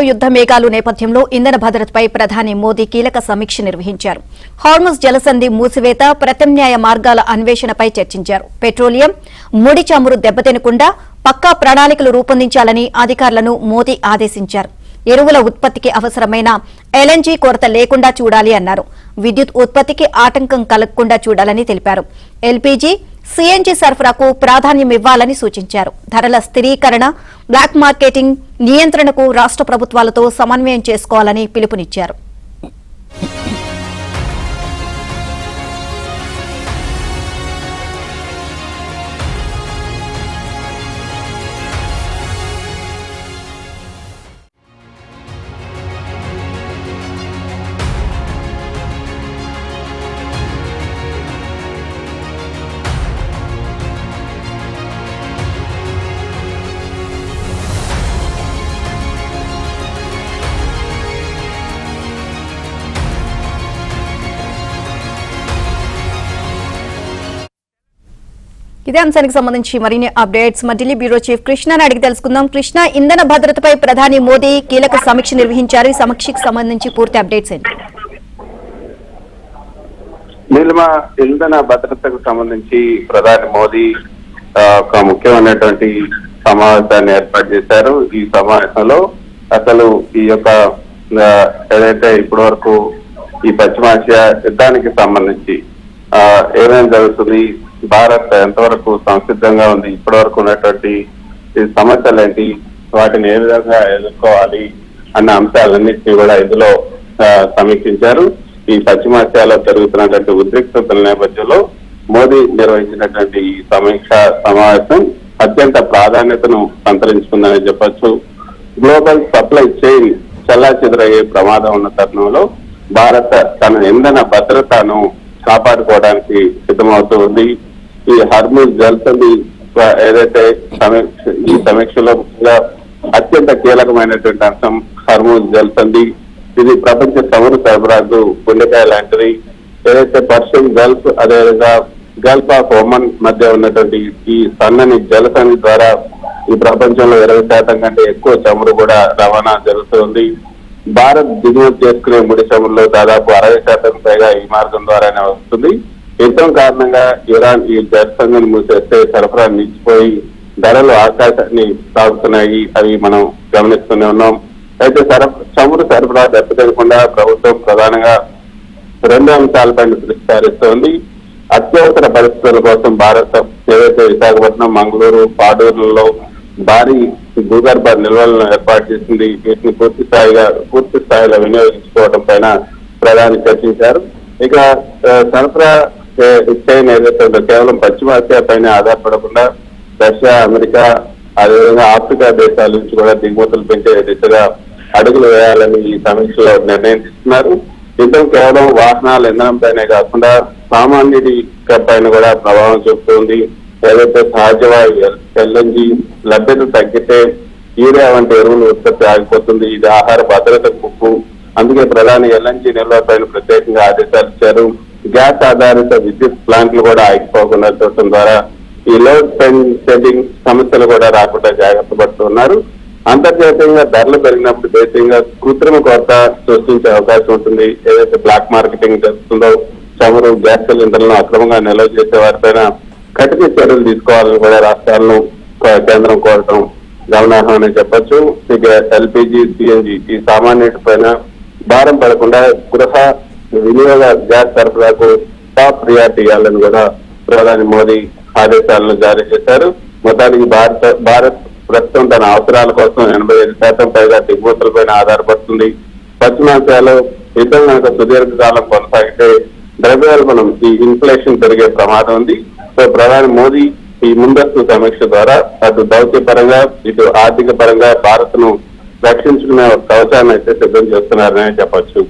యుద్ధ మేఘాలు నేపథ్యంలో ఇంధన భద్రతపై ప్రధాని మోదీ కీలక సమీక్ష నిర్వహించారు. హార్ముజ్ జలసంధి మూసివేత, ప్రత్యామ్నాయ మార్గాల అన్వేషణపై చర్చించారు. పెట్రోలియం, ముడి చమురు దెబ్బతినకుండా పక్కా ప్రణాళికలు రూపొందించాలని అధికారులను మోదీ ఆదేశించారు. ఎరువుల ఉత్పత్తికి అవసరమైన ఎల్ఎన్జీ కొరత లేకుండా చూడాలి అన్నారు. విద్యుత్ ఉత్పత్తికి ఆటంకం కలగకుండా చూడాలని తెలిపారు. ఎల్పీజీ, సీఎన్జీ సరఫరాకు ప్రాధాన్యమివ్వాలని సూచించారు. ధరల స్థిరీకరణ, బ్లాక్ మార్కెటింగ్ నియంత్రణకు రాష్ట్ర ప్రభుత్వాలతో సమన్వయం చేసుకోవాలని పిలుపునిచ్చారు. ఇదే అంశానికి సంబంధించి మరిన్ని అప్డేట్స్ మా ఢిల్లీ బ్యూరో చీఫ్ కృష్ణని అడిగి తెలుసుకుందాం. కృష్ణ, ఇంధన భద్రతపై ప్రధాని మోదీ కీలక సమీక్ష నిర్వహించారు. ఈ సమీక్షకు సంబంధించి పూర్తి అప్డేట్స్ ఏంటి? నీలిమ, ఇంధన భద్రతకు సంబంధించి ప్రధాని మోదీ ఒక ముఖ్యమైనటువంటి సమావేశాన్ని ఏర్పాటు చేశారు. ఈ సమావేశంలో అసలు ఈ యొక్క ఏదైతే ఇప్పటి వరకు ఈ పశ్చిమాసియా యుద్ధానికి సంబంధించి ఏమేమి జరుగుతుంది, భారత్ ఎంతవరకు సంసిద్ధంగా ఉంది, ఇప్పటి వరకు ఉన్నటువంటి సమస్యలు ఏంటి, వాటిని ఏ విధంగా ఎదుర్కోవాలి అన్న అంశాలన్నింటినీ కూడా ఇందులో సమీక్షించారు. ఈ పశ్చిమాసియాలో జరుగుతున్నటువంటి ఉద్రిక్తతల నేపథ్యంలో మోదీ నిర్వహించినటువంటి ఈ సమీక్ష సమావేశం అత్యంత ప్రాధాన్యతను సంతరించుకుందని చెప్పొచ్చు. గ్లోబల్ సప్లై చైన్ చెల్లాచెదురయ్యే ప్రమాదం ఉన్న తరుణంలో భారత్ తన ఇంధన భద్రతను కాపాడుకోవడానికి సిద్ధమవుతూ ఉంది. ఈ హార్ముజ్ జలసంధి ఏదైతే ఈ సమీక్షలో ముఖ్యంగా అత్యంత కీలకమైనటువంటి అంశం హార్ముజ్ జలసంధి. ఇది ప్రపంచ చమురు సరఫరాకు గుండెకాయ లాంటిది. ఏదైతే పర్షియన్ గల్ఫ్, అదేవిధంగా గల్ఫ్ ఆఫ్ ఒమన్ మధ్య ఉన్నటువంటి ఈ సన్నని జలసంధి ద్వారా ఈ ప్రపంచంలో 20% కంటే ఎక్కువ చమురు కూడా రవాణా జరుగుతుంది. భారత్ దిగుమతి చేసుకునే ముడి చమురులో దాదాపు 60% పైగా ఈ మార్గం ద్వారానే వస్తుంది. యుద్ధం కారణంగా ఇరాన్ ఈ జలసంధిని మూసేస్తే సరఫరా నిలిచిపోయి ధరలు ఆకాశాన్ని సాగుతున్నాయి. అవి మనం గమనిస్తూనే ఉన్నాం. అయితే చమురు సరఫరా దెబ్బతినకుండా ప్రభుత్వం ప్రధానంగా 2 అంశాలపై దృష్టి సారిస్తోంది. అత్యవసర పరిస్థితుల కోసం భారత్ ఏదైతే విశాఖపట్నం, మంగళూరు, పాడూరులలో భారీ భూగర్భ నిల్వలను ఏర్పాటు చేసింది. వీటిని పూర్తి స్థాయిలో వినియోగించుకోవడం పైన ప్రధాని చర్చించారు. ఇక సరఫరా చైన్ ఏదైతే ఉందో కేవలం పశ్చిమాసియా పైన ఆధారపడకుండా రష్యా, అమెరికా, అదేవిధంగా ఆఫ్రికా దేశాల నుంచి కూడా దిగుమతులు పెంచే దిశగా అడుగులు వేయాలని ఈ సమీక్షలో నిర్ణయం తీసుకున్నారు. యుద్ధం కేవలం వాహనాల ఇంధనం పైనే కాకుండా సామాన్యుడి పైన కూడా ప్రభావం చూపుతుంది. ఏదైతే సహజవాయు ఎల్ఎన్జీ లభ్యత తగ్గితే యూరియా వంటి ఎరువుల ఉత్పత్తి ఆగిపోతుంది. ఇది ఆహార భద్రత ముప్పు. అందుకే ప్రధాని ఎల్ఎన్జీ నిల్వ పైన ప్రత్యేకంగా ఆదేశాలు ఇచ్చారు. గ్యాస్ ఆధారిత విద్యుత్ ప్లాంట్లు కూడా ఆగిపోకుండా చూడటం ద్వారా ఈ లోడ్ షెడ్డింగ్ సమస్యలు కూడా రాకుండా జాగ్రత్త పడుతున్నారు. అంతర్జాతీయంగా ధరలు పెరిగినప్పుడు దేశీయంగా కృత్రిమ కొరత సృష్టించే అవకాశం ఉంటుంది. ఏదైతే బ్లాక్ మార్కెటింగ్ జరుగుతుందో చమురు, గ్యాస్ సిలిండర్లను అక్రమంగా నిల్వ చేసే వారిపైన కఠిన చర్యలు తీసుకోవాలని కూడా రాష్ట్రాలను కేంద్రం కోరటం గమనార్హమని చెప్పొచ్చు. ఇక ఎల్పీజీ, సీఎన్జీ ఈ సామాన్యుడి పైన భారం పడకుండా గృహ వినియోగ గ్యాస్ సరఫరాకు టాప్ ప్రియారిటీ ఇవ్వాలని కూడా ప్రధాని మోదీ ఆదేశాలను జారీ చేశారు. మొత్తానికి భారత్ ప్రస్తుతం తన అవసరాల కోసం 85% పైగా దిగుమతులపైన ఆధారపడుతుంది. పశ్చిమాసియాలో యుద్ధం కనుక సుదీర్ఘకాలం కొనసాగితే ద్రవ్యోల్బణం, ఈ ఇన్ఫ్లేషన్ పెరిగే ప్రమాదం ఉంది. సో ప్రధాని మోదీ ఈ ముందస్తు సమీక్ష ద్వారా అటు దౌత్యపరంగా, ఇటు ఆర్థిక పరంగా భారత్ ను రక్షించుకునే కవచాన్ని అయితే సిద్ధం చేస్తున్నారని చెప్పొచ్చు.